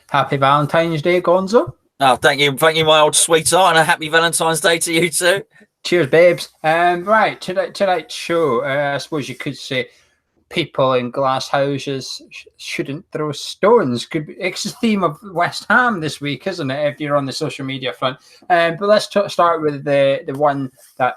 Happy Valentine's Day, Gonzo. Oh, thank you, my old sweetheart, and a happy Valentine's Day to you too. Cheers, babes. Right, tonight's show, I suppose you could say people in glass houses shouldn't throw stones. It's the theme of West Ham this week, isn't it, if you're on the social media front? But let's start with the one that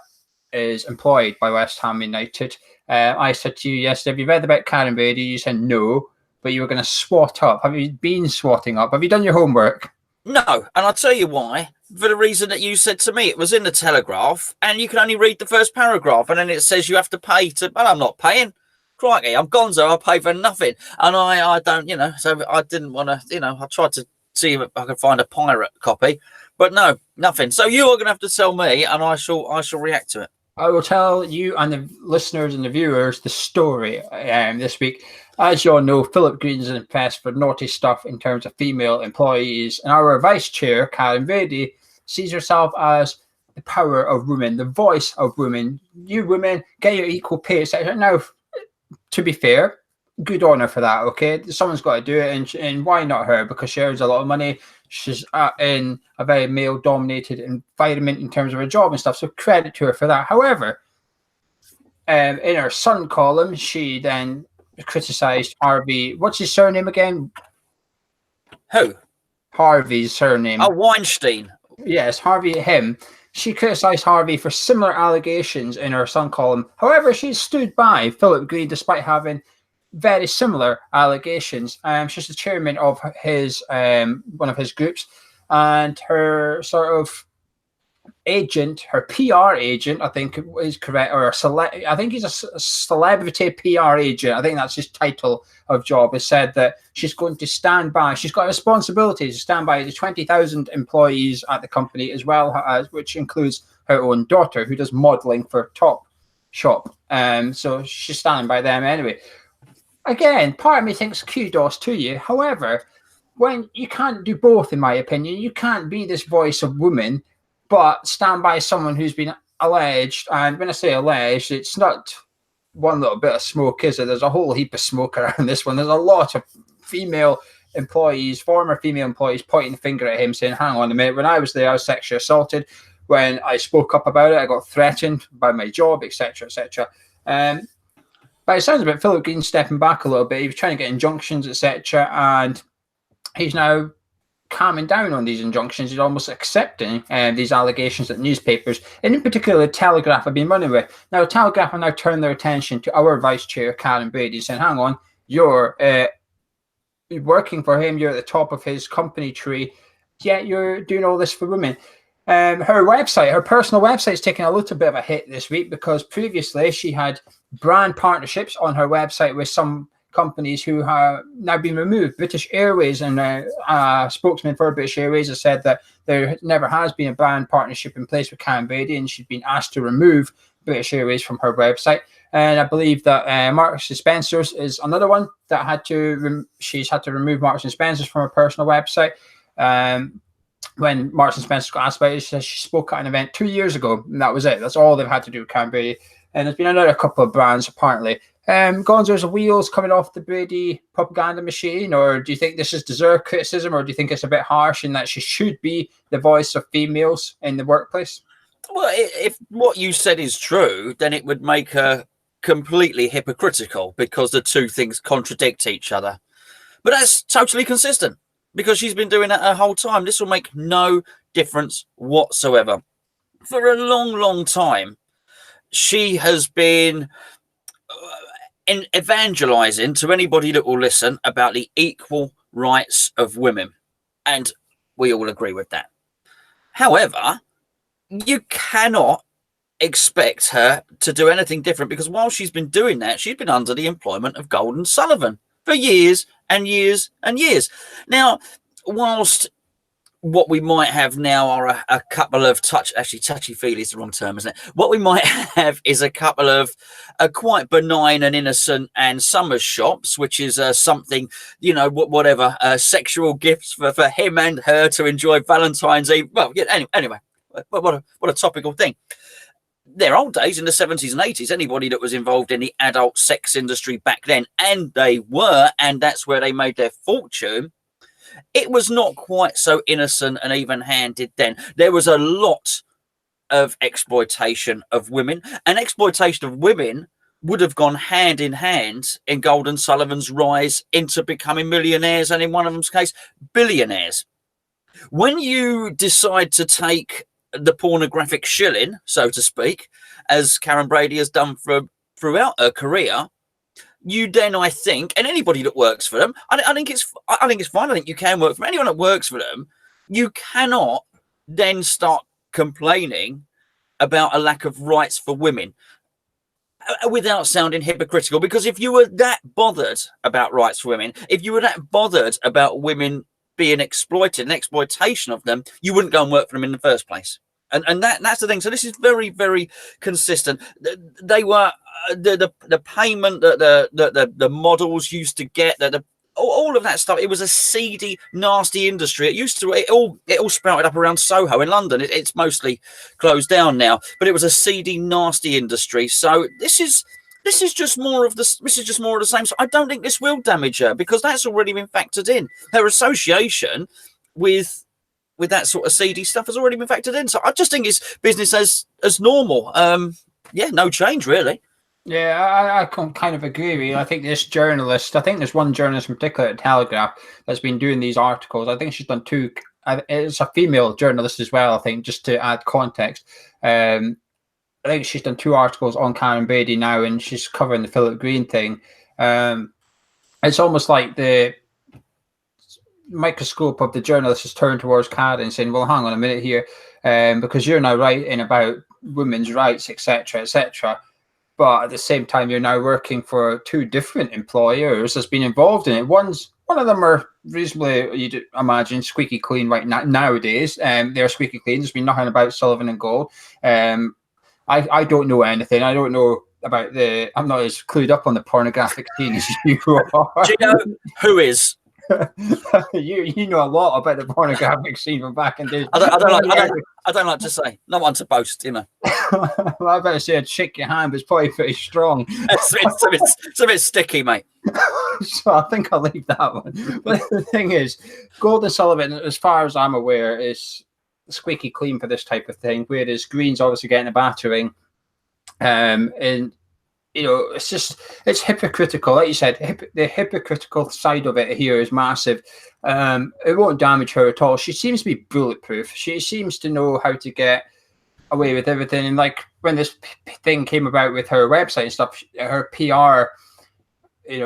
is employed by West Ham United. I said to you yesterday, have you read about Karen Brady? You said no, but you were going to swat up. Have you been swatting up? Have you done your homework? No, and I'll tell you why. For the reason that you said to me, it was in the Telegraph, and you can only read the first paragraph, and then it says you have to pay to. Well, I'm not paying. Crikey, I'm Gonzo. I pay for nothing, and I don't, So I didn't want to, I tried to see if I could find a pirate copy, but no, nothing. So you are going to have to tell me, and I shall react to it. I will tell you and the listeners and the viewers the story this week. As you all know, Philip Green's in press for naughty stuff in terms of female employees, and our vice chair, Karen Brady, sees herself as the power of women, the voice of women. You women, get your equal pay, etc. Now, to be fair, good on her for that, okay? Someone's got to do it, and why not her? Because she earns a lot of money. She's in a very male-dominated environment in terms of her job and stuff, so credit to her for that. However, in her Sun column, she then criticised Harvey. What's his surname again? Who? Harvey's surname. Oh, Weinstein. Yes, Harvey, him. She criticised Harvey for similar allegations in her Sun column. However, she stood by Philip Green despite having very similar allegations. She's the chairman of his one of his groups, and her sort of agent, her PR agent, I think is correct, or I think he's a celebrity PR agent. I think that's his title of job. Has said that she's going to stand by. She's got a responsibility to stand by the 20,000 employees at the company, as well as which includes her own daughter, who does modelling for Topshop. So she's standing by them anyway. Again, part of me thinks kudos to you. However, when you can't do both, in my opinion, you can't be this voice of women, but stand by someone who's been alleged. And when I say alleged, it's not one little bit of smoke, is it? There's a whole heap of smoke around this one. There's a lot of female employees, former female employees, pointing the finger at him, saying, hang on a minute, when I was there, I was sexually assaulted. When I spoke up about it, I got threatened by my job, etc., etc. But it sounds like Philip Green stepping back a little bit. He was trying to get injunctions, etc., and he's now calming down on these injunctions. He's almost accepting these allegations that newspapers, and in particular the Telegraph, have been running with. Now, the Telegraph have now turned their attention to our vice chair, Karen Brady, saying, hang on, you're working for him, you're at the top of his company tree, yet you're doing all this for women. Her website, her personal website, is taking a little bit of a hit this week because previously she had brand partnerships on her website with some companies who have now been removed. British Airways, and a spokesman for British Airways has said that there never has been a brand partnership in place with Karen Brady, and she's been asked to remove British Airways from her website. And I believe that Marks & Spencer's is another one that she's had to remove Marks & Spencer's from her personal website. When Marks & Spencer got asked about it, she said she spoke at an event 2 years ago, and that was it. That's all they've had to do with Karen Brady. And there's been another couple of brands, apparently. Gonzo's wheels coming off the Brady propaganda machine, or do you think this is deserved criticism, or do you think it's a bit harsh in that she should be the voice of females in the workplace? Well, if what you said is true, then it would make her completely hypocritical because the two things contradict each other. But that's totally consistent because she's been doing that her whole time. This will make no difference whatsoever. For a long, long time, she has been evangelizing to anybody that will listen about the equal rights of women. And we all agree with that. However, you cannot expect her to do anything different because while she's been doing that, she's been under the employment of Gold & Sullivan for years and years and years. Now, whilst what we might have now are a couple of touchy-feely is the wrong term, isn't it? What we might have is a couple of quite benign and innocent and summer shops, which is something, whatever, sexual gifts for him and her to enjoy Valentine's Eve. Well, yeah, anyway, what a topical thing. Their old days in the 70s and 80s, anybody that was involved in the adult sex industry back then, and they were, and that's where they made their fortune, it was not quite so innocent and even-handed then. There was a lot of exploitation of women, and exploitation of women would have gone hand in hand in Gold and Sullivan's rise into becoming millionaires, and in one of them's case, billionaires. When you decide to take the pornographic shilling, so to speak, as Karen Brady has done throughout her career, you then, I think, and anybody that works for them, I think it's fine. I think you can work for anyone that works for them. You cannot then start complaining about a lack of rights for women without sounding hypocritical. Because if you were that bothered about rights for women, if you were that bothered about women being exploited and exploitation of them, you wouldn't go and work for them in the first place. And that's the thing. So this is very, very consistent. They were the payment that the models used to get, all of that stuff. It was a seedy, nasty industry. It all sprouted up around Soho in London. It's mostly closed down now, but it was a seedy, nasty industry. So this is just more of the same. So I don't think this will damage her, because that's already been factored in. Her association with that sort of seedy stuff has already been factored in. So I just think it's business as normal. No change really. Yeah, I can kind of agree with you. I think there's one journalist in particular at Telegraph that's been doing these articles. I think she's done two. It's a female journalist as well, I think, just to add context. I think she's done 2 articles on Karen Brady now, and she's covering the Philip Green thing. It's almost like the microscope of the journalist is turned towards Karen, saying, well, hang on a minute here, because you're now writing about women's rights, etc., etc., but at the same time, you're now working for 2 different employers that's been involved in it. One of them are reasonably, you'd imagine, squeaky clean right now, nowadays. They're squeaky clean. There's been nothing about Sullivan and Gold. I don't know anything. I don't know about I'm not as clued up on the pornographic scene as you are. Do you know who is? you know a lot about the pornographic scene from back in the days. I don't like to say. Not one to boast, you know. Well, I better say I'd shake your hand, but it's probably pretty strong. It's a bit sticky, mate. So I think I'll leave that one. But the thing is, Gold and Sullivan, as far as I'm aware, is squeaky clean for this type of thing, whereas Green's obviously getting a battering. And it's hypocritical. Like you said, the hypocritical side of it here is massive. It won't damage her at all. She seems to be bulletproof. She seems to know how to get away with everything. And like when this thing came about with her website and stuff, her PR,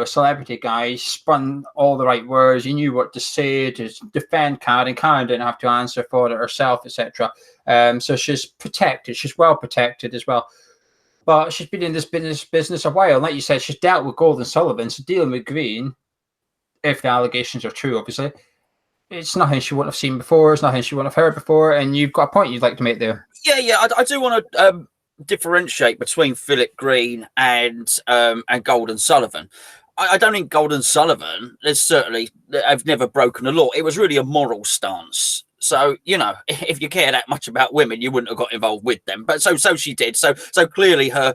celebrity guy spun all the right words. He knew what to say to defend Karen. Karen didn't have to answer for it herself, etc. So she's protected. She's well protected as well. But she's been in this business a while. And like you said, she's dealt with Gold and Sullivan. So dealing with Green, if the allegations are true, obviously, it's nothing she wouldn't have seen before. It's nothing she wouldn't have heard before. And you've got a point you'd like to make there. Yeah. I do want to differentiate between Philip Green and Gold and Sullivan. I don't think Gold and Sullivan, I've never broken the law. It was really a moral stance. So, if you care that much about women, you wouldn't have got involved with them. But so she did. So clearly her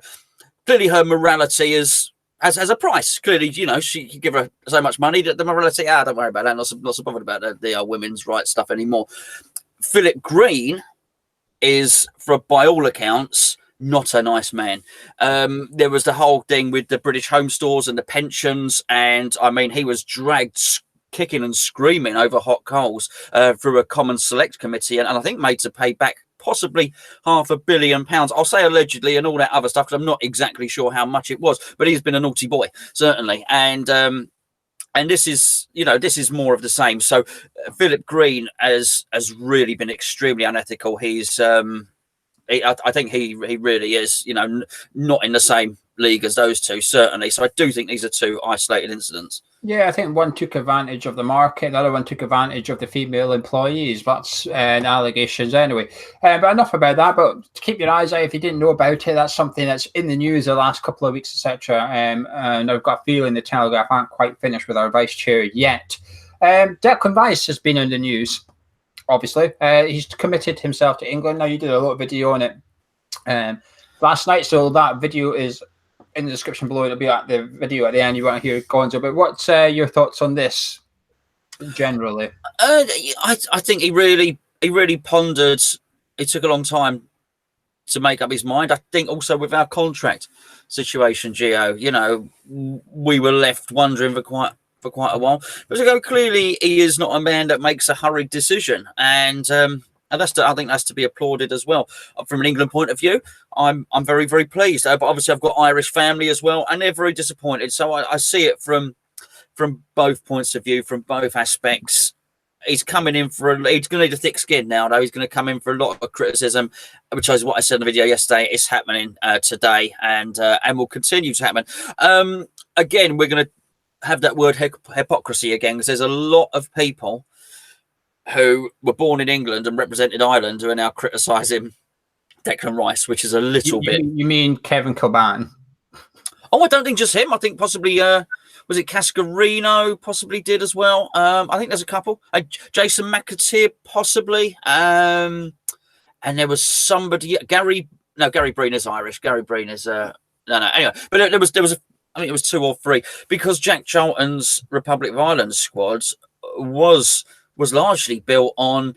morality has a price. Clearly, she can give her so much money that the morality, don't worry about that. Not so bothered about the women's rights stuff anymore. Philip Green is, by all accounts, not a nice man. There was the whole thing with the British home stores and the pensions. And I mean, he was dragged kicking and screaming over hot coals through a common select committee, and I think made to pay back possibly £500 million. I'll say allegedly and all that other stuff, because I'm not exactly sure how much it was, but he's been a naughty boy, certainly. And this is more of the same. So Philip Green has really been extremely unethical. He's I think he really is, not in the same league as those two, certainly. So I do think these are 2 isolated incidents. Yeah, I think one took advantage of the market, the other one took advantage of the female employees. That's allegations anyway. But enough about that. But keep your eyes out if you didn't know about it. That's something that's in the news the last couple of weeks, etc. And I've got a feeling the Telegraph aren't quite finished with our vice chair yet. Declan Rice has been in the news. Obviously, he's committed himself to England. Now, you did a little video on it last night, so that video is in the description below. It'll be at the video at the end. You want to hear Gonzo. But what's your thoughts on this? generally? I think he really pondered. It took a long time to make up his mind. I think also with our contract situation, Geo, we were left wondering for quite a while. But clearly, he is not a man that makes a hurried decision, and I think that's to be applauded as well. From an England point of view, I'm very, very pleased. But obviously, I've got Irish family as well, and they're very disappointed. So I see it from both points of view, from both aspects. He's coming in he's going to need a thick skin now, though. He's going to come in for a lot of criticism, which is what I said in the video yesterday. It's happening today, and will continue to happen. Again, we're going to have that word hypocrisy again, because there's a lot of people who were born in England and represented Ireland who are now criticising Declan Rice, which is a little bit. You mean Kevin Kilban? Oh, I don't think just him. I think possibly was it Cascarino possibly did as well. I think there's a couple. Jason McAteer possibly. And there was somebody, Gary Breen is Irish. Gary Breen is no. Anyway, but there was I think it was 2 or 3, because Jack Charlton's Republic of Ireland squads was largely built on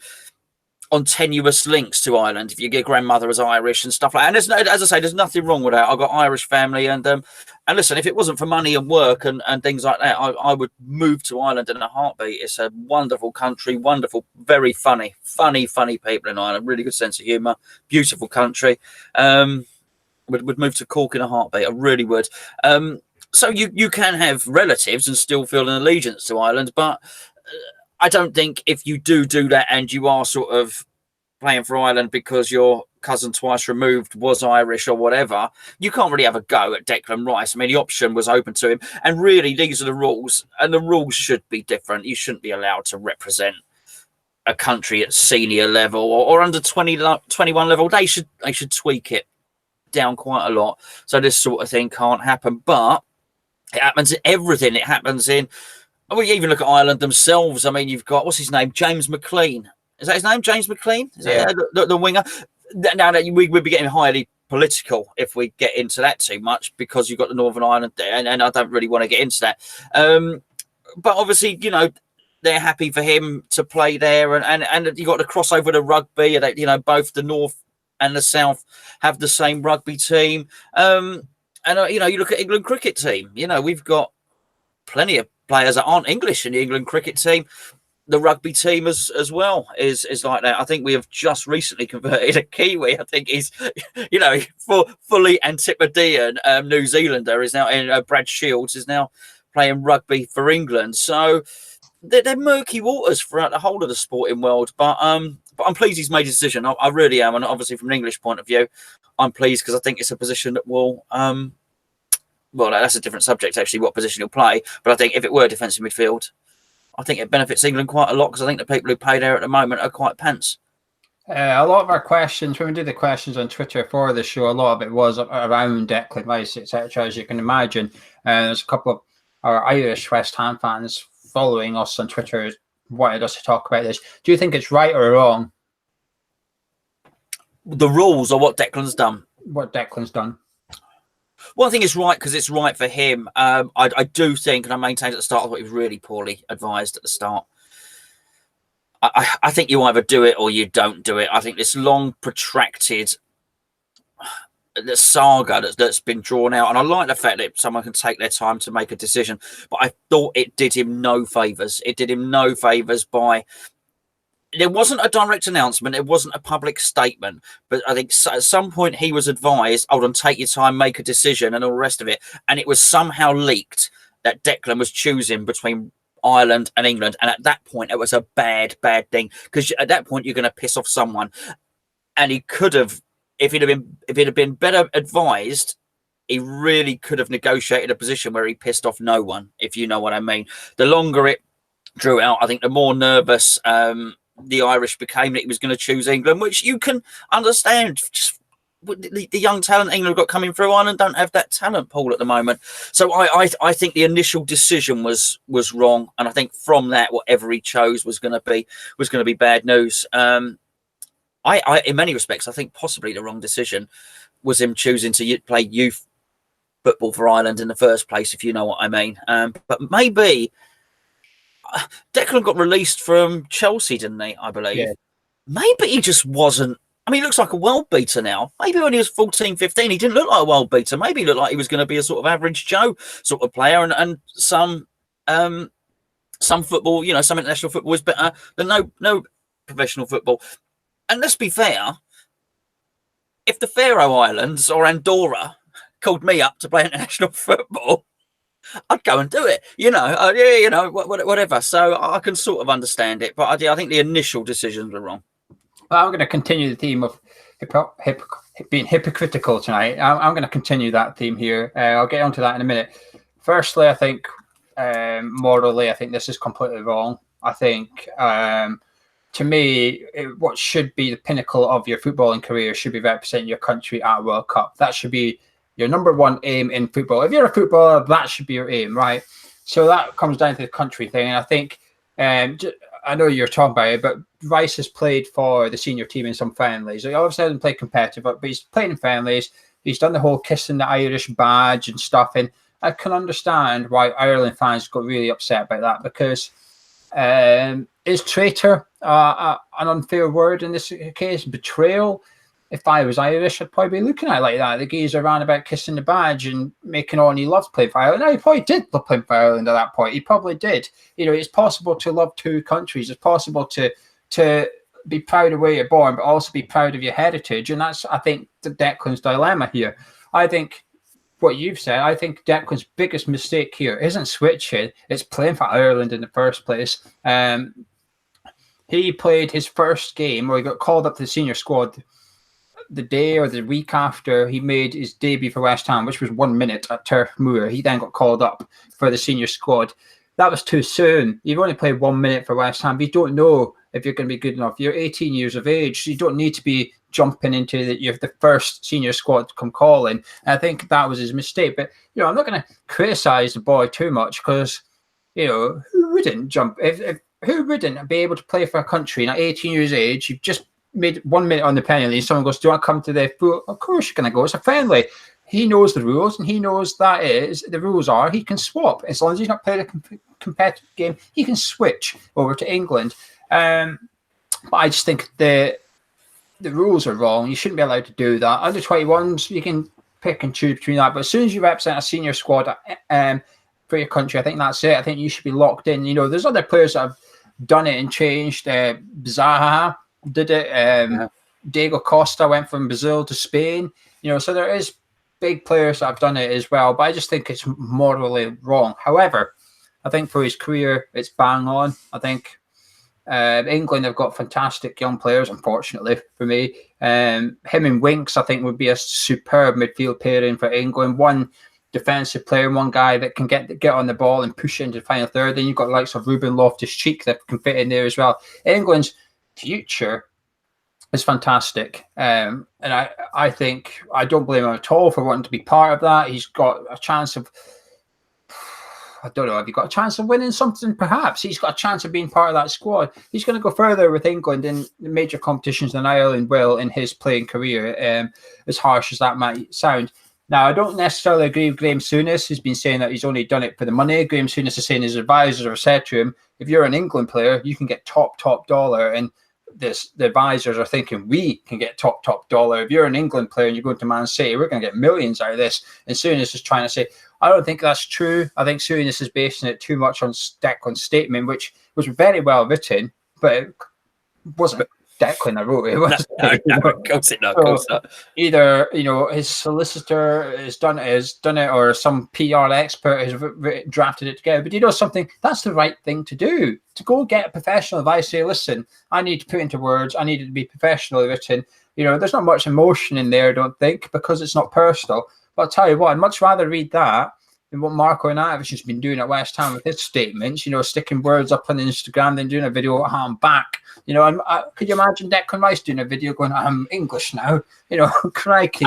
tenuous links to Ireland. If your grandmother is Irish and stuff like that. And as I say, there's nothing wrong with that. I've got Irish family, and listen, if it wasn't for money and work and things like that, I would move to Ireland in a heartbeat. It's a wonderful country, wonderful, very funny people in Ireland, really good sense of humour, beautiful country. Would move to Cork in a heartbeat. I really would. So you can have relatives and still feel an allegiance to Ireland, but I don't think if you do that and you are sort of playing for Ireland because your cousin twice removed was Irish or whatever, you can't really have a go at Declan Rice. I mean, the option was open to him, and really these are the rules, and the rules should be different. You shouldn't be allowed to represent a country at senior level or under 21 level. They should tweak it down quite a lot, so this sort of thing can't happen. But it happens in everything. It happens in, well, you even look at Ireland themselves. I mean, you've got, what's his name, James McLean. Is that his name, James McLean? Is that the winger? Now that we'd be getting highly political if we get into that too much, because you've got the Northern Ireland there, and I don't really want to get into that. But obviously, they're happy for him to play there, and you got the crossover to rugby. Both the North and the South have the same rugby team. And you look at England cricket team. We've got plenty of players that aren't English in the England cricket team. The rugby team as well is like that. I think we have just recently converted a Kiwi. I think he's, fully Antipodean New Zealander is now in. Brad Shields is now playing rugby for England. So they're murky waters throughout the whole of the sporting world. But I'm pleased he's made a decision. I really am. And obviously from an English point of view, I'm pleased, because I think it's a position that will, well, that's a different subject, actually, what position he'll play. But I think if it were defensive midfield, I think it benefits England quite a lot, because I think the people who play there at the moment are quite pants. A lot of our questions, when we did the questions on Twitter for the show, a lot of it was around Declan Rice, etc., as you can imagine. There's a couple of our Irish West Ham fans following us on Twitter wanted us to talk about this. Do you think it's right or wrong? The rules or what Declan's done? What Declan's done. Well, I think it's right because it's right for him. I do think, and I maintained at the start, I thought he was really poorly advised at the start. I think you either do it or you don't do it. I think this long, protracted saga that's been drawn out, and I like the fact that someone can take their time to make a decision, but I thought it did him no favours. It did him no favours by... There wasn't a direct announcement. It wasn't a public statement. But I think at some point he was advised, hold on, take your time, make a decision and all the rest of it. And it was somehow leaked that Declan was choosing between Ireland and England. And at that point, it was a bad thing. Because at that point, you're going to piss off someone. And he could have, if he'd have been better advised, he really could have negotiated a position where he pissed off no one, if you know what I mean. The longer it drew out, I think the more nervous the Irish became that he was going to choose England, which you can understand. Just the young talent England got coming through, Ireland don't have that talent pool at the moment. So I think the initial decision was wrong, and I think from that, whatever he chose was going to be bad news. I in many respects, I think possibly the wrong decision was him choosing to play youth football for Ireland in the first place, if you know what I mean. But maybe Declan got released from Chelsea, didn't he? I believe. Yeah. Maybe he just wasn't. I mean, he looks like a world beater now. Maybe when he was 14, 15, he didn't look like a world beater. Maybe he looked like he was going to be a sort of average Joe sort of player, and some football, some international football is better than no professional football. And let's be fair, if the Faroe Islands or Andorra called me up to play international football, I'd go and do it, whatever. So I can sort of understand it, but I think the initial decisions were wrong. Well, I'm going to continue the theme of being hypocritical tonight. I'm going to continue that theme here. I'll get onto that in a minute. Firstly, I think morally, I think this is completely wrong. I think, to me, what should be the pinnacle of your footballing career should be representing your country at a World Cup. That should be your number one aim in football. If you're a footballer, that should be your aim, right? So that comes down to the country thing. And I think, I know you're talking about it, but Rice has played for the senior team in some friendlies. He obviously hasn't played competitive, but he's played in friendlies. He's done the whole kissing the Irish badge and stuff. And I can understand why Ireland fans got really upset about that, because is traitor an unfair word in this case? Betrayal? If I was Irish, I'd probably be looking at it like that. The geezer ran about kissing the badge and making on he loves playing for Ireland. Now, he probably did love playing for Ireland at that point. He probably did. It's possible to love two countries. It's possible to be proud of where you're born, but also be proud of your heritage. And that's, I think, Declan's dilemma here. I think what you've said, I think Declan's biggest mistake here isn't switching. It's playing for Ireland in the first place. He played his first game, or he got called up to the senior squad the day or the week after he made his debut for West Ham, which was 1 minute at Turf Moor. He then got called up for the senior squad. That was too soon. You've only played 1 minute for West Ham. You don't know if you're going to be good enough. You're 18 years of age. So you don't need to be jumping into the first senior squad to come calling. And I think that was his mistake. But, I'm not going to criticize the boy too much, because, who wouldn't jump? Who wouldn't be able to play for a country at 18 years of age? You've just made 1 minute on the penalty. Someone goes, do you want to come to the foot? Of course you're going to go. It's a friendly. He knows the rules, and he knows the rules are he can swap. As long as he's not played a competitive game, he can switch over to England. But I just think the rules are wrong. You shouldn't be allowed to do that. Under 21s, you can pick and choose between that. But as soon as you represent a senior squad for your country, I think that's it. I think you should be locked in. There's other players that have done it and changed. Zaha did it. Diego Costa went from Brazil to Spain. So there is big players that have done it as well. But I just think it's morally wrong. However, I think for his career, it's bang on. I think England have got fantastic young players, unfortunately for me. Him and Winks, I think, would be a superb midfield pairing for England. One defensive player, one guy that can get on the ball and push into the final third. Then you've got the likes of Ruben Loftus-Cheek that can fit in there as well. England's future is fantastic. And I think I don't blame him at all for wanting to be part of that. He's got a chance of, I don't know, have you got a chance of winning something? Perhaps. He's got a chance of being part of that squad. He's going to go further with England in the major competitions than Ireland will in his playing career, as harsh as that might sound. Now, I don't necessarily agree with Graham Souness. He's been saying that he's only done it for the money. Graham Souness is saying his advisors have said to him, if you're an England player, you can get top dollar. And the advisors are thinking, we can get top dollar. If you're an England player and you're going to Man City, we're going to get millions out of this. And Souness is trying to say, I don't think that's true. I think Souness is basing it too much on Declan's statement, which was very well written, but it wasn't Declan that wrote it. No, of course not. Either his solicitor has done it, or some PR expert has drafted it together. But something, that's the right thing to do. To go get professional advice. Say, listen, I need to put into words. I need it to be professionally written. There's not much emotion in there, I don't think, because it's not personal. But I'll tell you what, I'd much rather read that than what Marco Arnautovic has been doing at West Ham with his statements, sticking words up on Instagram, then doing a video, I'm back. Could you imagine Declan Rice doing a video going, I'm English now? Crikey.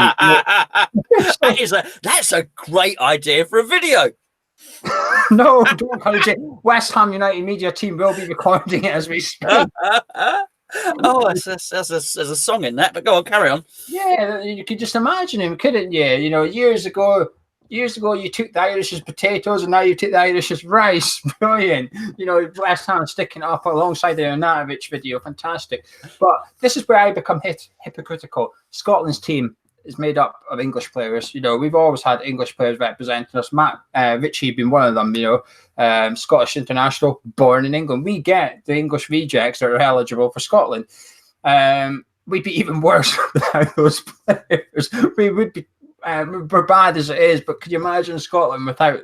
That's a great idea for a video. No, don't encourage it. West Ham United media team will be recording it as we speak. Oh, there's a song in that, but go on, carry on. Yeah, you could just imagine him, couldn't you? Years ago, Years ago, you took the Irish as potatoes, and now you take the Irish as rice. Brilliant. You know, West Ham sticking it up alongside the Arnautovic video. Fantastic. But this is where I become hypocritical. Scotland's team is made up of English players. You know, we've always had English players representing us. Matt Ritchie being one of them, you know, Scottish international, born in England. We get the English rejects that are eligible for Scotland. We'd be even worse without those players. We would be. We're bad as it is, but could you imagine Scotland without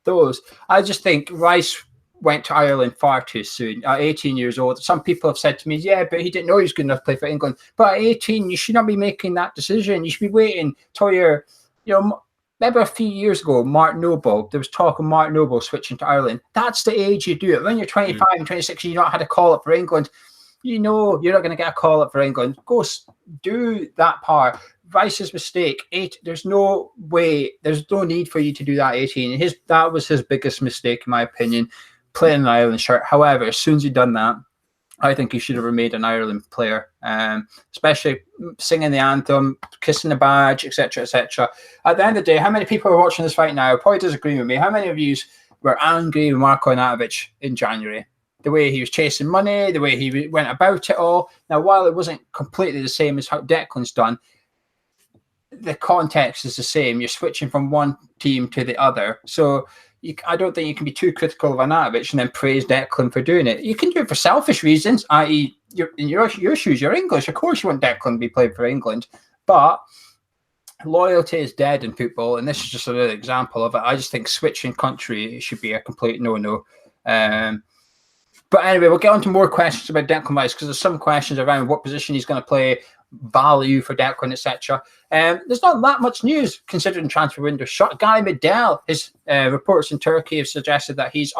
those? I just think Rice went to Ireland far too soon. At 18 years old, some people have said to me, yeah, but he didn't know he was good enough to play for England. But at 18, you should not be making that decision. You should be waiting till you're, you know, maybe a few years ago, Mark Noble, there was talk of Mark Noble switching to Ireland. That's the age you do it. When you're 25 and 26, you've not had a call up for England. You know you're not going to get a call up for England. Go do that part. Rice's mistake. There's no way. There's no need for you to do that. 18. That was his biggest mistake, in my opinion, playing an Ireland shirt. However, as soon as he'd done that, I think he should have remained an Ireland player, especially singing the anthem, kissing the badge, etc., etc. At the end of the day, how many people are watching this fight now probably disagree with me? How many of you were angry with Marko Arnautovic in January? The way he was chasing money, the way he went about it all. Now, while it wasn't completely the same as how Declan's done, the context is the same. You're switching from one team to the other. So I don't think you can be too critical of Arnautovic and then praise Declan for doing it. You can do it for selfish reasons, i.e. in your shoes, you're English. Of course you want Declan to be playing for England. But loyalty is dead in football, and this is just another example of it. I just think switching country should be a complete no-no. But anyway, we'll get on to more questions about Declan Rice, because there's some questions around what position he's going to play, value for Declan, etc. There's not that much news considering transfer window shut. Gary Medel, his reports in Turkey have suggested that he's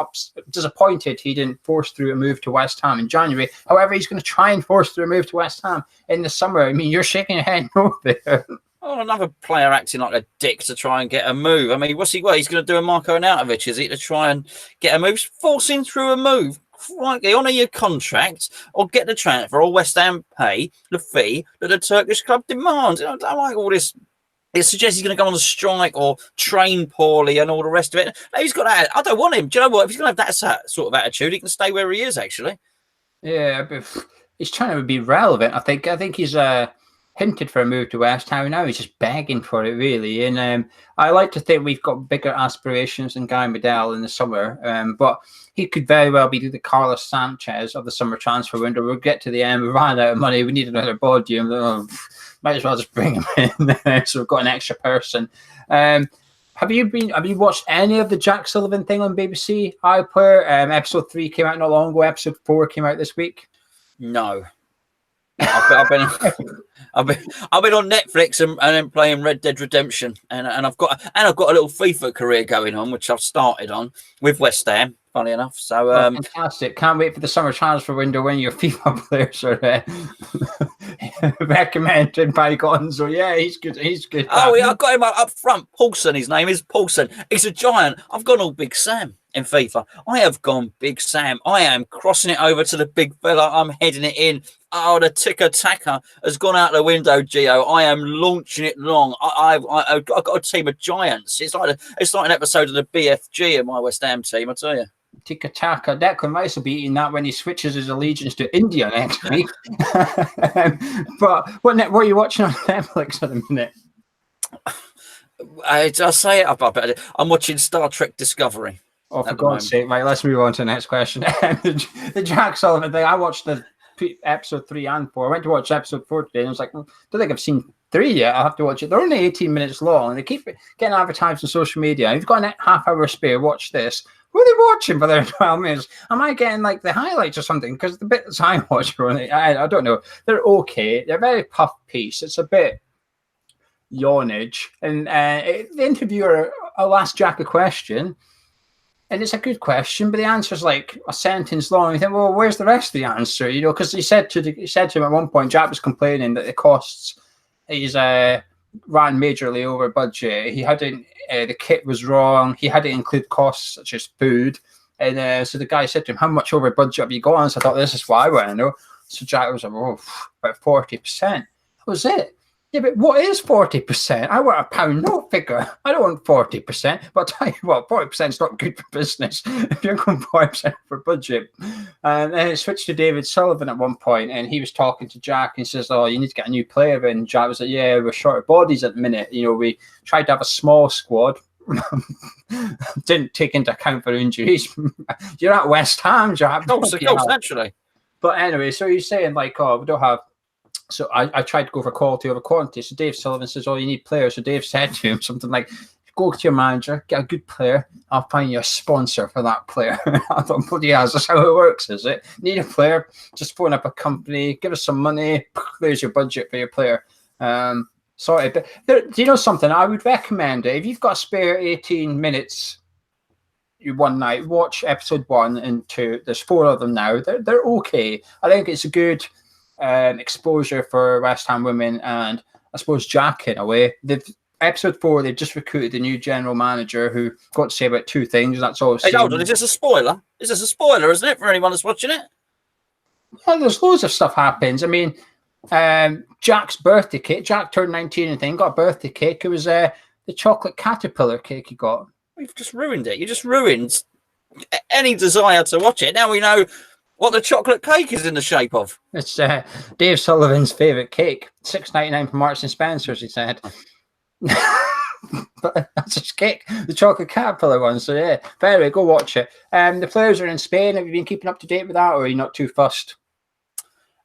disappointed he didn't force through a move to West Ham in January. However, he's going to try and force through a move to West Ham in the summer. I mean, you're shaking your head no there. Oh, another player acting like a dick to try and get a move. I mean, what's he? What he's going to do a Marko Arnautovic, is he, to try and get a move? Forcing through a move. Frankly, honour your contract or get the transfer, or West Ham pay the fee that the Turkish club demands. I don't like all this. It suggests he's going to go on a strike or train poorly and all the rest of it. No, he's got that. I don't want him. Do you know what? If he's going to have that sort of attitude, he can stay where he is, actually. Yeah, but he's trying to be relevant. I think he's hinted for a move to West Ham. Now he's just begging for it, really. And I like to think we've got bigger aspirations than Guy Medel in the summer. But he could very well be the Carlos Sanchez of the summer transfer window. We'll get to the end. We ran out of money. We need another body. Might as well just bring him in. So we've got an extra person. Have you watched any of the Jack Sullivan thing on BBC iPlayer? Episode 3 came out not long ago. Episode 4 came out this week. No. I've been on Netflix and then playing Red Dead Redemption, and I've got a little FIFA career going on, which I've started on with West Ham. Funny enough, so fantastic! Can't wait for the summer transfer window when your FIFA players are recommended by Gonzo. Yeah, he's good. He's good. Oh yeah, I got him up front. Paulson, his name is Paulson. He's a giant. I've gone all Big Sam in FIFA. I have gone Big Sam. I am crossing it over to the big fella. I'm heading it in. Oh, the ticker-tacker has gone out the window, Geo. I am launching it long. I've got a team of giants. It's like an episode of the BFG of my West Ham team, I tell you. Ticker-tacker. Declan Rice will be eating that when he switches his allegiance to India next week. But what are you watching on Netflix at the minute? I'll say it. I'm watching Star Trek Discovery. Oh, for God's sake. Right, let's move on to the next question. The Jack Sullivan thing. I watched the episode 3 and 4. I went to watch episode 4 today, and I was like, I don't think I've seen 3 yet. I'll have to watch it. They're only 18 minutes long, and they keep getting advertised on social media. If you've got a half-hour spare, watch this. What are they watching for their 12 minutes? Am I getting like the highlights or something? Because the bits I watch are only, I don't know. They're okay. They're very puff piece. It's a bit yawnage. And the interviewer, I'll ask Jack a question, and it's a good question, but the answer's like a sentence long. You think, well, where's the rest of the answer? You know, because he said to him at one point, Jack was complaining that the costs, he's ran majorly over budget. He hadn't, the kit was wrong. He had to include costs such as food. And so the guy said to him, how much over budget have you got? And so I thought, this is what I want to know. So Jack was like, about 40%. That was it. Yeah, but what is 40%? I want a pound note figure. I don't want 40%. But I'll tell you what, 40% is not good for business if you're going 40% for budget. And then it switched to David Sullivan at one point, and he was talking to Jack and says, "Oh, you need to get a new player in." Jack was like, "Yeah, we're short of bodies at the minute. You know, we tried to have a small squad." Didn't take into account for injuries. You're at West Ham, Jack. Of course, naturally. But anyway, so he's saying like, "Oh, we don't have." So I tried to go for quality over quantity. So Dave Sullivan says, "Oh, you need players." So Dave said to him something like, "Go to your manager, get a good player. I'll find you a sponsor for that player." I thought, bloody hell, that's how it works, is it? Need a player? Just phone up a company, give us some money. There's your budget for your player. Sorry, but do you know something? I would recommend it. If you've got a spare 18 minutes one night, watch episode 1 and 2. There's 4 of them now. They're okay. I think it's a good exposure for West Ham women, and I suppose Jack in a way. Episode 4, they've just recruited a new general manager who got to say about 2 things. That's all. Hey, hold on, is this a spoiler? Is this a spoiler, isn't it, for anyone that's watching it? Well, there's loads of stuff happens. I mean, Jack's birthday cake. Jack turned 19 and got a birthday cake. It was the chocolate caterpillar cake he got. You've just ruined it. You just ruined any desire to watch it. Now we know what the chocolate cake is in the shape of. It's Dave Sullivan's favourite cake. $6.99 from Marks and Spencer's, he said. But that's his cake, the chocolate caterpillar one. So yeah, but anyway, go watch it. The players are in Spain. Have you been keeping up to date with that, or are you not too fussed?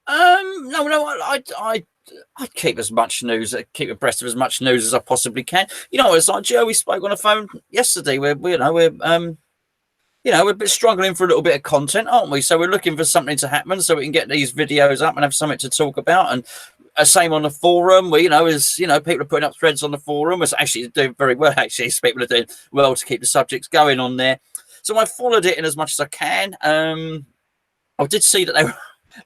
No, I keep as much news, keep abreast of as much news as I possibly can. You know, it's like Joe, we spoke on the phone yesterday. We're a bit struggling for a little bit of content, aren't we? So we're looking for something to happen so we can get these videos up and have something to talk about. And same on the forum, where people are putting up threads on the forum. It's actually doing very well. Actually, people are doing well to keep the subjects going on there. So I followed it in as much as I can. I did see that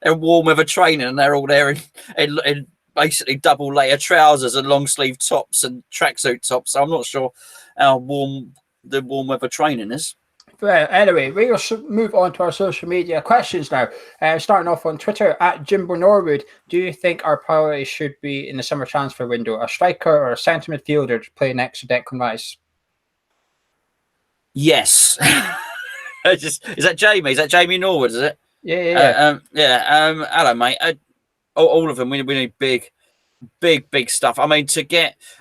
they're warm weather training, and they're all there in basically double layer trousers and long sleeve tops and tracksuit tops. So I'm not sure how warm the warm weather training is. Well, anyway, we will move on to our social media questions now. Starting off on Twitter at Jimbo Norwood. Do you think our priority should be in the summer transfer window a striker or a centre midfielder to play next to Declan Rice? Yes. Is that Jamie? Is that Jamie Norwood? Is it? Yeah. Hello, mate. All of them. We need big stuff. I mean,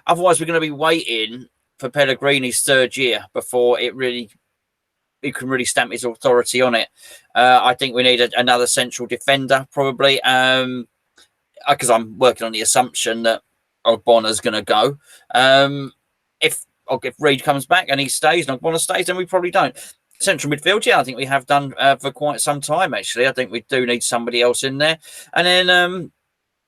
otherwise we're going to be waiting for Pellegrini's 3rd year before he can really stamp his authority on it. I think we need another central defender, probably, because I'm working on the assumption that Ogbonna's going to go. If Reed comes back and he stays and Ogbonna stays, then we probably don't. Central midfield, yeah, I think we have done for quite some time. Actually, I think we do need somebody else in there, and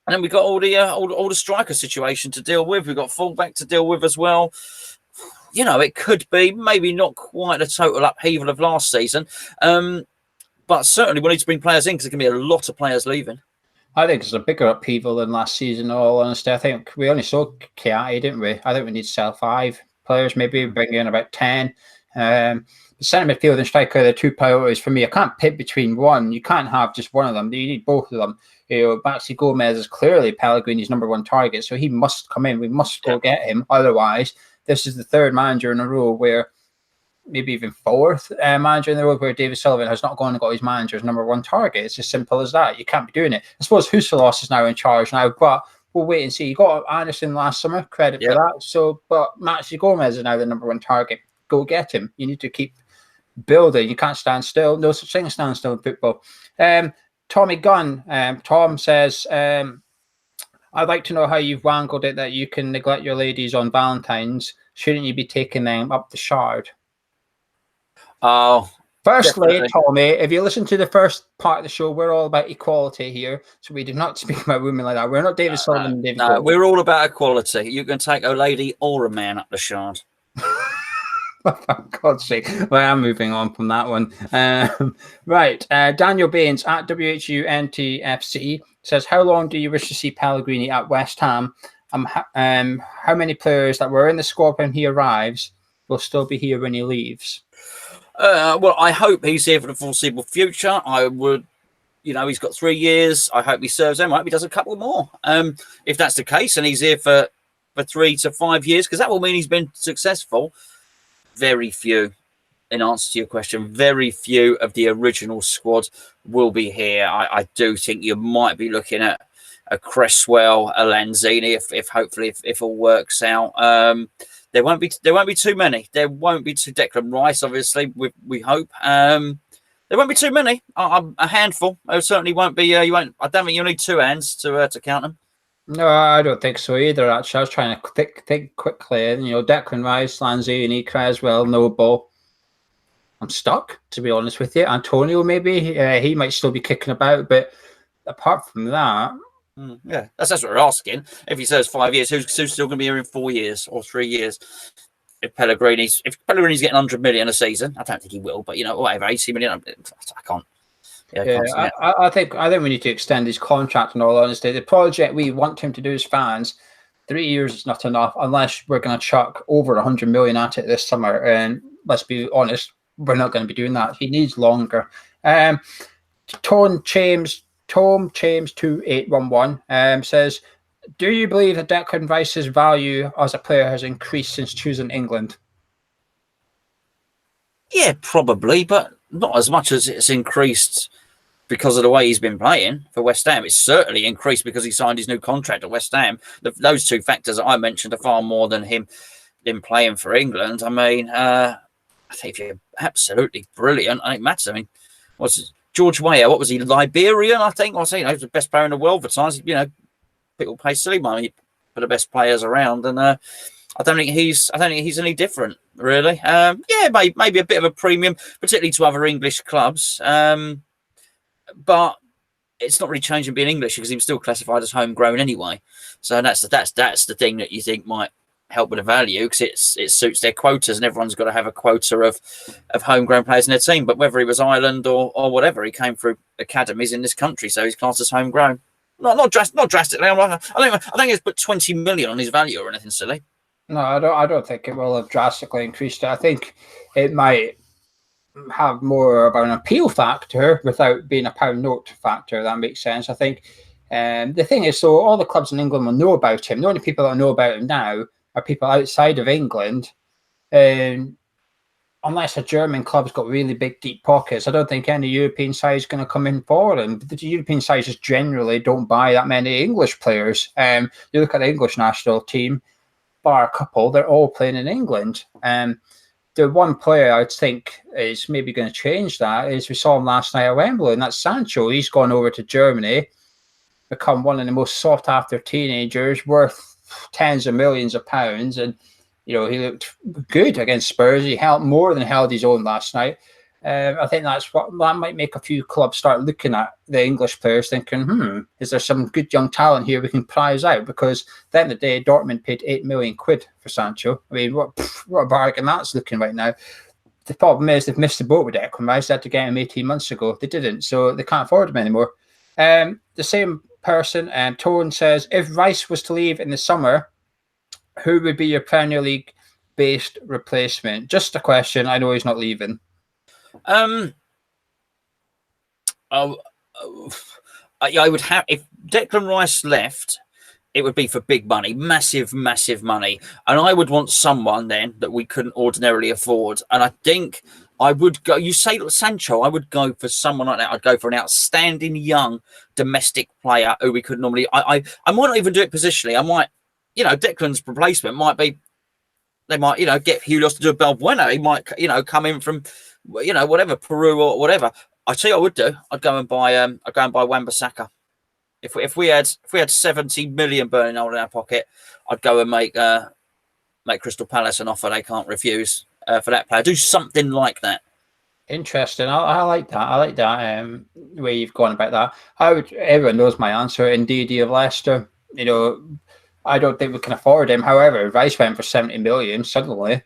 then we've got all the striker situation to deal with. We've got fullback to deal with as well. You know, it could be maybe not quite a total upheaval of last season, but certainly we need to bring players in because there can be a lot of players leaving. I think it's a bigger upheaval than last season, in all honesty. I think we only saw Kiati, didn't we? I think we need to sell 5 players, maybe bring in about 10. Centre midfield and striker are the 2 priorities for me. I can't pick between one. You can't have just one of them. You need both of them. Maxi Gomez is clearly Pellegrini's number 1 target, so he must come in. We must go get him. Otherwise, this is the 3rd manager in a row where, maybe even 4th manager in the row where David Sullivan has not gone and got his manager's number 1 target. It's as simple as that. You can't be doing it. I suppose Huselos is now in charge now, but we'll wait and see. You got Anderson last summer, credit for that. So, but Maxi Gomez is now the number 1 target. Go get him. You need to keep building. You can't stand still. No such thing as stand still in football. Tommy Gunn. Tom says, I'd like to know how you've wangled it that you can neglect your ladies on Valentine's. Shouldn't you be taking them up the Shard? Oh, firstly, definitely. Tommy, if you listen to the first part of the show, we're all about equality here. So we do not speak about women like that. We're not David Sullivan and David Gordon. We're all about equality. You can take a lady or a man up the Shard. For God's sake. Well, I'm moving on from that one. Right. Daniel Baines at WHUNTFC says, how long do you wish to see Pellegrini at West Ham? How many players that were in the squad when he arrives will still be here when he leaves? Well, I hope he's here for the foreseeable future. I would, he's got 3 years. I hope he serves them. I hope he does a couple more. If that's the case, and he's here for 3 to 5 years, because that will mean he's been successful. Very few, in answer to your question, very few of the original squad will be here. I do think you might be looking at a Cresswell, a Lanzini, if all works out. There won't be too many. There won't be too Declan Rice, obviously. We hope. There won't be too many. A handful. There certainly won't be. You won't. I don't think you'll need 2 hands to count them. No, I don't think so either. Actually, I was trying to think quickly. And, Declan Rice, Lanzini, Creswell, Noble. I'm stuck, to be honest with you. Antonio, maybe he might still be kicking about, but apart from that, yeah, that's what we're asking. If he says 5 years, who's still going to be here in 4 years or 3 years? If Pellegrini's getting 100 million a season, I don't think he will, but whatever, 80 million, I can't. Yeah, I think we need to extend his contract. In all honesty, the project we want him to do as fans, 3 years is not enough unless we're going to chuck over 100 million at it this summer. And let's be honest, we're not going to be doing that. He needs longer. Tom James 2811 says, do you believe that Declan Rice's value as a player has increased since choosing England? Yeah, probably, but not as much as it's increased because of the way he's been playing for West Ham. It's certainly increased because he signed his new contract at West Ham. Those 2 factors that I mentioned are far more than him playing for England. I mean, I think if you're absolutely brilliant, and it matters. I mean, what's George Weah? What was he? Liberian, I think. He was the best player in the world for times. People pay silly money for the best players around, and I don't think he's any different, really. Yeah, maybe a bit of a premium, particularly to other English clubs. But it's not really changing being English because he was still classified as homegrown anyway. So that's the thing that you think might help with the value, because it suits their quotas, and everyone's got to have a quota of homegrown players in their team. But whether he was Ireland or whatever, he came through academies in this country, so he's classed as homegrown. Not drastically. I think it's put 20 million on his value or anything silly. No, I don't think it will have drastically increased it. I think it might have more of an appeal factor without being a pound note factor. That makes sense. I think the thing is, so all the clubs in England will know about him. The only people that know about him now are people outside of England. Unless a German club's got really big, deep pockets, I don't think any European side is going to come in for him. The European sides just generally don't buy that many English players. You look at the English national team, bar a couple, they're all playing in England. The one player I think is maybe going to change that is we saw him last night at Wembley, and that's Sancho. He's gone over to Germany, become one of the most sought-after teenagers, worth tens of millions of pounds, and he looked good against Spurs. He held more than held his own last night. I think that might make a few clubs start looking at the English players, thinking, is there some good young talent here we can prize out? Because at the end of the day, Dortmund paid £8 million for Sancho. I mean, what a bargain that's looking right now. The problem is they've missed the boat with Declan Rice. They had to get him 18 months ago. They didn't, so they can't afford him anymore. The same person, Tone, says, if Rice was to leave in the summer, who would be your Premier League-based replacement? Just a question. I know he's not leaving. I would have, if Declan Rice left, it would be for big money, massive money, and I would want someone then that we couldn't ordinarily afford. And I think I would go. You say Sancho, I would go for someone like that. I'd go for an outstanding young domestic player who we could normally. I might not even do it positionally. I might, Declan's replacement might be. They might, get Helios to do a Balbuena. He might, come in from, whatever, Peru or whatever. I tell you, I would do. I'd go and buy Wan-Bissaka. If we had 70 million burning hole in our pocket, I'd go and make Crystal Palace an offer they can't refuse for that player. Do something like that. Interesting. I like that. I like that way you've gone about that. Everyone knows my answer. Indeed, of Leicester. I don't think we can afford him. However, if Rice went for 70 million, suddenly,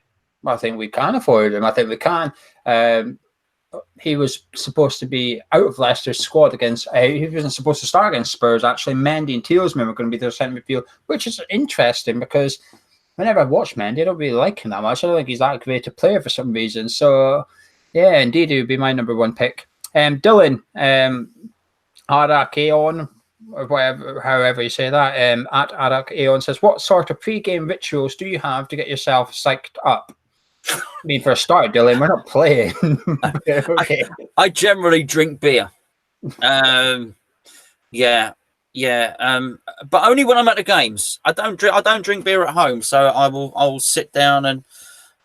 I think we can afford him. I think we can. He was supposed to be out of Leicester's squad against. He wasn't supposed to start against Spurs. Actually, Mendy and Tielemans were going to be their centre midfield, which is interesting because whenever I watch Mendy, I don't really like him that much. I don't think he's that great a player for some reason. So, yeah, indeed, he would be my number one pick. Dylan Arak Aeon, or whatever, however you say that, at Arak Aeon says, what sort of pre-game rituals do you have to get yourself psyched up? I mean, for a start, Dylan, we're not playing. Okay. I generally drink beer. Yeah, but only when I'm at the games. I don't drink beer at home, so I'll sit down and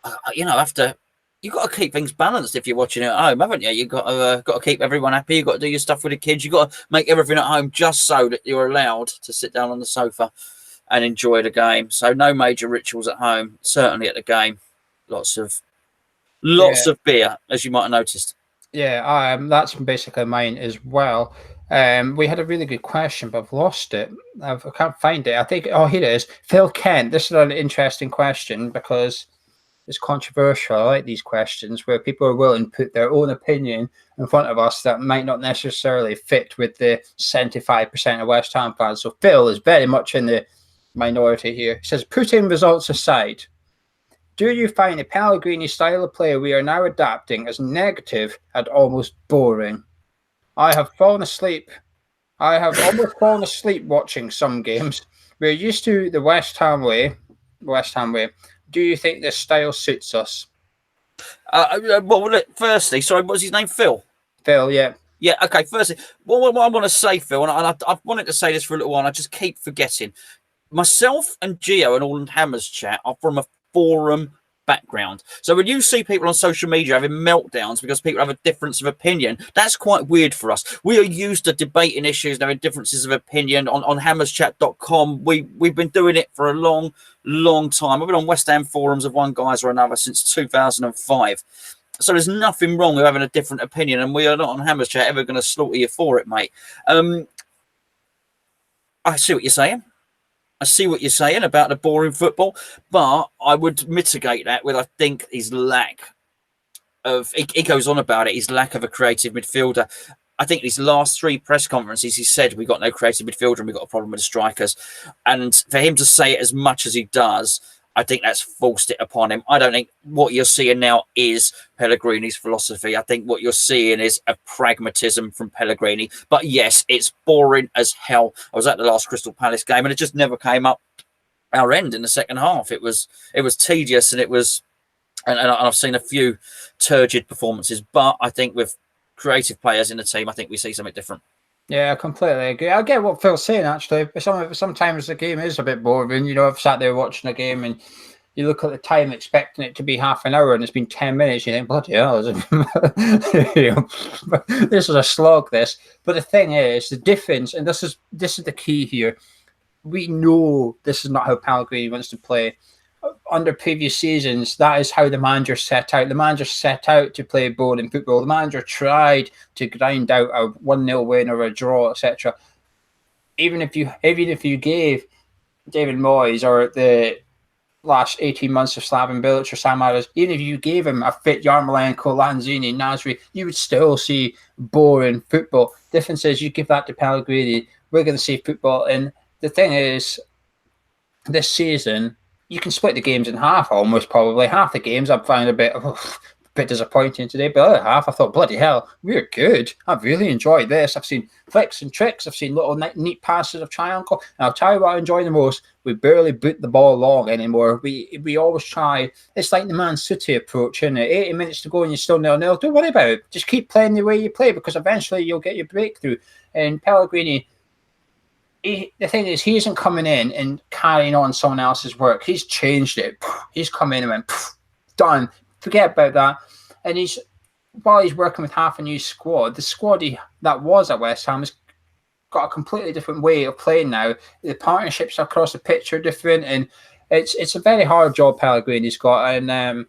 after. You've got to keep things balanced if you're watching it at home, haven't you? You've got to keep everyone happy. You've got to do your stuff with the kids. You've got to make everything at home just so that you're allowed to sit down on the sofa and enjoy the game. So no major rituals at home. Certainly at the game, lots of beer, as you might have noticed. Yeah, that's basically mine as well. We had a really good question, but I've lost it. I can't find it. I think, here it is. Phil Kent. This is an interesting question because it's controversial. I like these questions where people are willing to put their own opinion in front of us that might not necessarily fit with the 75% of West Ham fans. So Phil is very much in the minority here. He says, putting results aside, do you find the Pellegrini style of play we are now adapting as negative and almost boring? I have almost fallen asleep watching some games. We're used to the West Ham way. Do you think this style suits us? Well, firstly, sorry, what was his name? Phil? Phil, yeah. Yeah, okay, firstly, what I want to say, Phil, and I've wanted to say this for a little while, and I just keep forgetting. Myself and Geo and all in Hammers chat are from a forum background. So when you see people on social media having meltdowns because people have a difference of opinion, that's quite weird for us. We are used to debating issues and having differences of opinion on hammerschat.com. We've been doing it for a long time. I've been on West Ham forums of one guys or another since 2005. So there's nothing wrong with having a different opinion, and we are not on Hammers Chat ever going to slaughter you for it, mate. I see what you're saying. I see what you're saying about the boring football, but I would mitigate that with, I think, his lack of, he goes on about it, his lack of a creative midfielder. I think these last three press conferences, he said, we got no creative midfielder and we got a problem with the strikers. And for him to say it as much as he does, I think that's forced it upon him. I don't think what you're seeing now is Pellegrini's philosophy. I think what you're seeing is a pragmatism from Pellegrini. But yes, it's boring as hell. I was at the last Crystal Palace game and it just never came up our end in the second half. It was tedious, and it was, and I've seen a few turgid performances. But I think with creative players in the team, I think we see something different. Yeah, I completely agree. I get what Phil's saying, actually. Sometimes the game is a bit boring. You know, I've sat there watching a game and you look at the time expecting it to be half an hour and it's been 10 minutes. You think, bloody hell, this is a slog, this. But the thing is, the difference, and this is the key here, we know this is not how Pellegrini wants to play. Under previous seasons, that is how the manager set out. The manager set out to play boring football. The manager tried to grind out a 1-0 win or a draw, etc. Even if you gave David Moyes or the last 18 months of Slaven Bilic or Sam Allardyce, even if you gave him a fit Yarmolenko, Lanzini, Nasri, you would still see boring football. Difference is you give that to Pellegrini, we're going to see football. And the thing is, this season, you can split the games in half almost, probably. Half the games I've found a bit disappointing today, but the other half I thought, bloody hell, we're good. I've really enjoyed this. I've seen flicks and tricks. I've seen little neat passes of triangle. And I'll tell you what I enjoy the most. We barely boot the ball long anymore. We always try. It's like the Man City approach, isn't it? 80 minutes to go and you're still 0-0. Don't worry about it. Just keep playing the way you play because eventually you'll get your breakthrough. And Pellegrini, the thing is, he isn't coming in and carrying on someone else's work. He's changed it. He's come in and went, done. Forget about that. And while he's working with half a new squad, the squad that was at West Ham has got a completely different way of playing now. The partnerships across the pitch are different, and it's a very hard job Pellegrini's got. And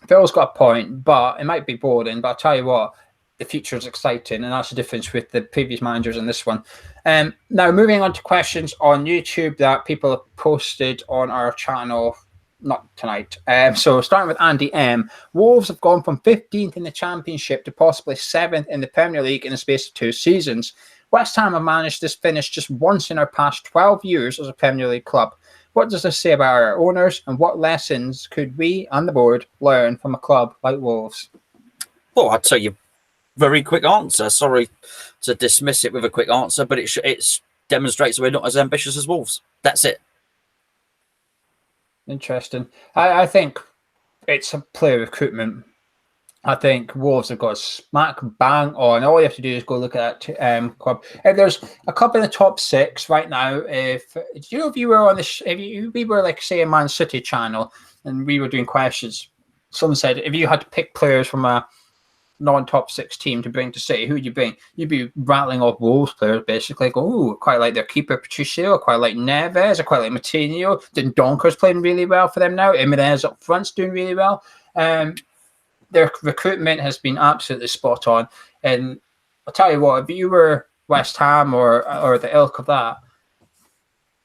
Phil's got a point, but it might be boring. But I'll tell you what, the future is exciting, and that's the difference with the previous managers and this one. Now, moving on to questions on YouTube that people have posted on our channel, not tonight. So starting with Andy M. Wolves have gone from 15th in the Championship to possibly 7th in the Premier League in the space of 2 seasons. West Ham have managed this finish just once in our past 12 years as a Premier League club. What does this say about our owners, and what lessons could we and the board learn from a club like Wolves? Well, I'll tell you very quick answer. Sorry to dismiss it with a quick answer, but it demonstrates that we're not as ambitious as Wolves. That's it. Interesting. I think it's a player recruitment. I think Wolves have got smack bang on. All you have to do is go look at that club. If there's a club in the top 6 right now, if you were on this, we were like say a Man City channel and we were doing questions, someone said if you had to pick players from a non-top 6 team to bring to City, who would you bring? You'd be rattling off Wolves players basically. Go, oh, quite like their keeper Patricio, quite like Neves, I quite like Matinho. Then Donker's playing really well for them now. Jimenez up front's doing really well. Their recruitment has been absolutely spot on. And I'll tell you what, if you were West Ham or the ilk of that,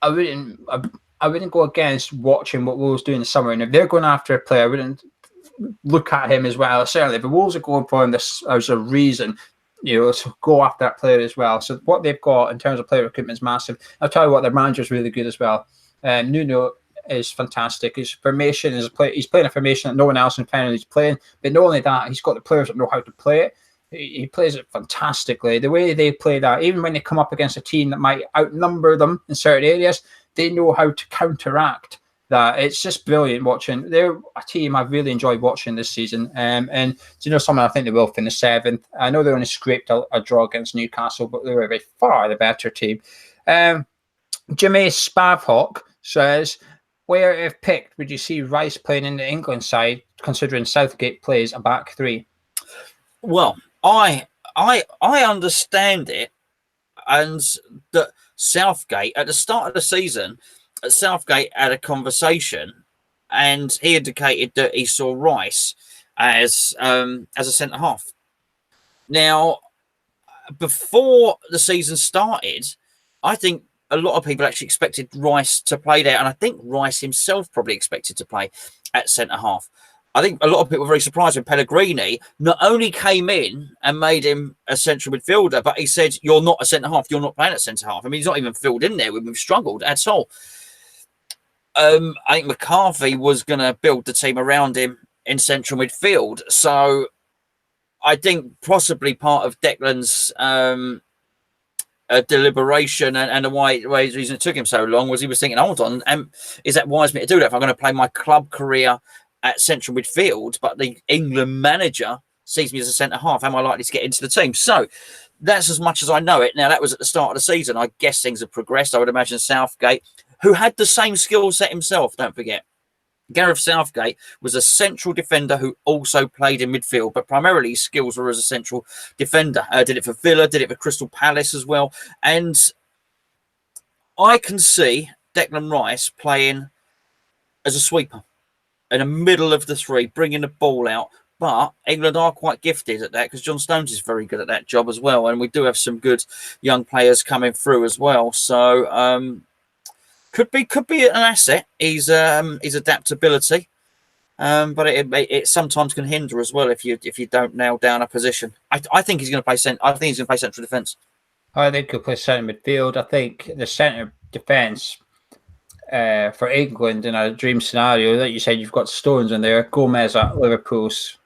I wouldn't go against watching what Wolves do in the summer. And if they're going after a player, I wouldn't look at him as well. Certainly, if the Wolves are going for him, there's a reason, to go after that player as well. So what they've got in terms of player recruitment is massive. I'll tell you what, their manager's really good as well. Nuno is fantastic. His formation he's playing a formation that no one else in Premier League is playing. But not only that, he's got the players that know how to play it. He plays it fantastically. The way they play that, even when they come up against a team that might outnumber them in certain areas, they know how to counteract that. It's just brilliant watching. They're a team I've really enjoyed watching this season. And something, I think they will finish 7th. I know they only scraped a draw against Newcastle, but they were by far the better team. Jimmy Spavhawk says, where, if picked, would you see Rice playing in the England side, considering Southgate plays a back 3? Well, I understand it, and that Southgate at the start of the season, Southgate had a conversation, and he indicated that he saw Rice as a centre half. Now, before the season started, I think a lot of people actually expected Rice to play there, and I think Rice himself probably expected to play at centre half. I think a lot of people were very surprised when Pellegrini not only came in and made him a central midfielder, but he said, "You're not a centre half. You're not playing at centre half." I mean, he's not even filled in there. We've struggled at all. I think McCarthy was going to build the team around him in central midfield. So I think possibly part of Declan's deliberation and the reason it took him so long was he was thinking, hold on, is that wise me to do that if I'm going to play my club career at central midfield, but the England manager sees me as a centre half? Am I likely to get into the team? So that's as much as I know it. Now, that was at the start of the season. I guess things have progressed. I would imagine Southgate, who had the same skill set himself, don't forget. Gareth Southgate was a central defender who also played in midfield, but primarily his skills were as a central defender. Did it for Villa, did it for Crystal Palace as well. And I can see Declan Rice playing as a sweeper in the middle of the 3, bringing the ball out. But England are quite gifted at that because John Stones is very good at that job as well. And we do have some good young players coming through as well. So could be an asset. His adaptability, but it sometimes can hinder as well if you don't nail down a position. I think he's going to play I think he's going to play central defence. I think he'll play centre midfield. I think the centre defence for England in a dream scenario, like you said, you've got Stones in there. Gomez at Liverpool's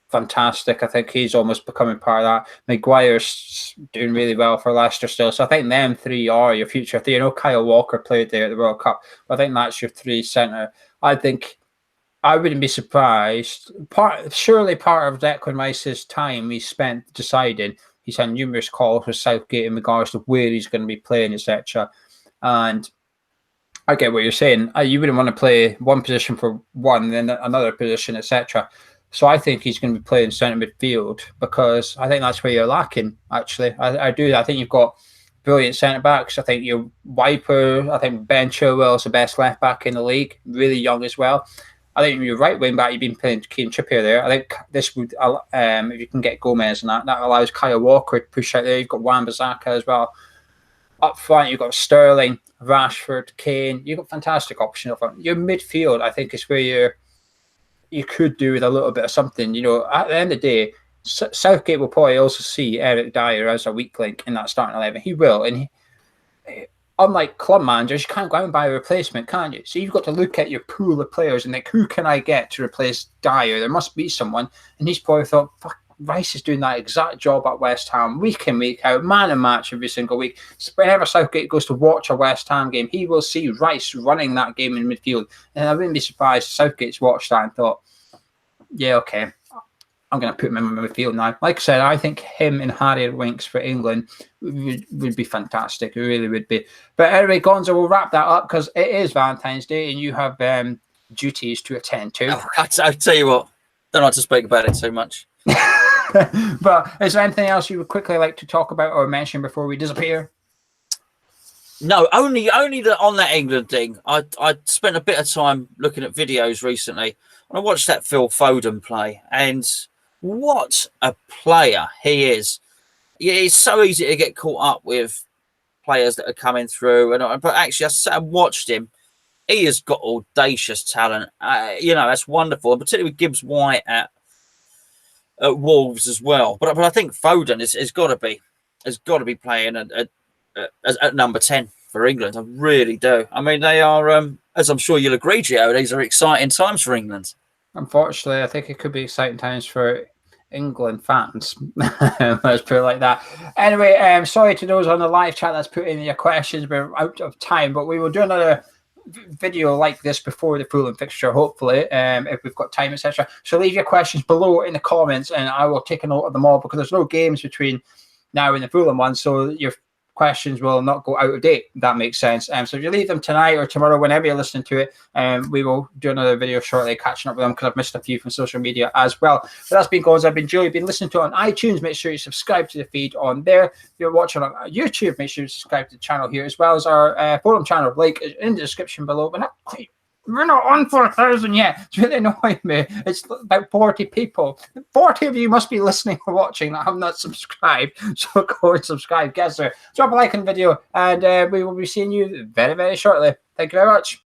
fantastic. I think he's almost becoming part of that. Maguire's doing really well for Leicester still. So I think them 3 are your future 3. I know Kyle Walker played there at the World Cup, but I think that's your 3 centre. I think I wouldn't be surprised. Surely part of Declan Rice's time he spent deciding, he's had numerous calls with Southgate in regards to where he's going to be playing, etc. And I get what you're saying. You wouldn't want to play one position for one, then another position, etc. So I think he's going to be playing centre midfield because I think that's where you're lacking, actually. I do. I think you've got brilliant centre backs. I think you're Wiper. I think Ben Chilwell is the best left back in the league, really young as well. I think you're right wing back. You've been playing Kieran Trippier there. I think this would, if you can get Gomez and that allows Kyle Walker to push out there. You've got Wan-Bissaka as well. Up front, you've got Sterling, Rashford, Kane. You've got fantastic options up front. Your midfield, I think, is where you could do with a little bit of something. At the end of the day, Southgate will probably also see Eric Dyer as a weak link in that starting 11. He will. And unlike club managers, you can't go out and buy a replacement, can you? So you've got to look at your pool of players and think, who can I get to replace Dyer? There must be someone. And he's probably thought, fuck, Rice is doing that exact job at West Ham week in, week out, man and match every single week. So whenever Southgate goes to watch a West Ham game, he will see Rice running that game in midfield. And I wouldn't be surprised if Southgate's watched that and thought, yeah, okay, I'm going to put him in midfield now. Like I said, I think him and Harry Winks for England would be fantastic. It really would be. But anyway, Gonzo, we'll wrap that up because it is Valentine's Day and you have duties to attend to. Oh, I'll tell you what, don't like to speak about it too much. But is there anything else you would quickly like to talk about or mention before we disappear? No, only that on that England thing. I spent a bit of time looking at videos recently, and I watched that Phil Foden play, and what a player he is! Yeah, it's so easy to get caught up with players that are coming through, but actually, I sat and watched him. He has got audacious talent. That's wonderful, and particularly with Gibbs White at Wolves as well. But I think Foden has got to be playing at number 10 for England. I really do. I mean, they are, as I'm sure you'll agree, Geo, these are exciting times for England. Unfortunately, I think it could be exciting times for England fans. Let's put it like that. Anyway, sorry to those on the live chat that's put in your questions. We're out of time, but we will do another video like this before the Fulham fixture, hopefully, if we've got time, etc. So leave your questions below in the comments and I will take a note of them all because there's no games between now and the Fulham one, so your questions will not go out of date, if that makes sense. So if you leave them tonight or tomorrow, whenever you're listening to it, we will do another video shortly catching up with them because I've missed a few from social media as well. But that's been Gonzo. I've been Joe. You've been listening to it on iTunes. Make sure you subscribe to the feed on there. If you're watching on YouTube, make sure you subscribe to the channel here as well as our forum channel. Link is in the description below. We're not on 4,000 yet. It's really annoying me. It's about 40 people. 40 of you must be listening or watching that have not subscribed. So go and subscribe. Get there. Drop a like on the video. And we will be seeing you very, very shortly. Thank you very much.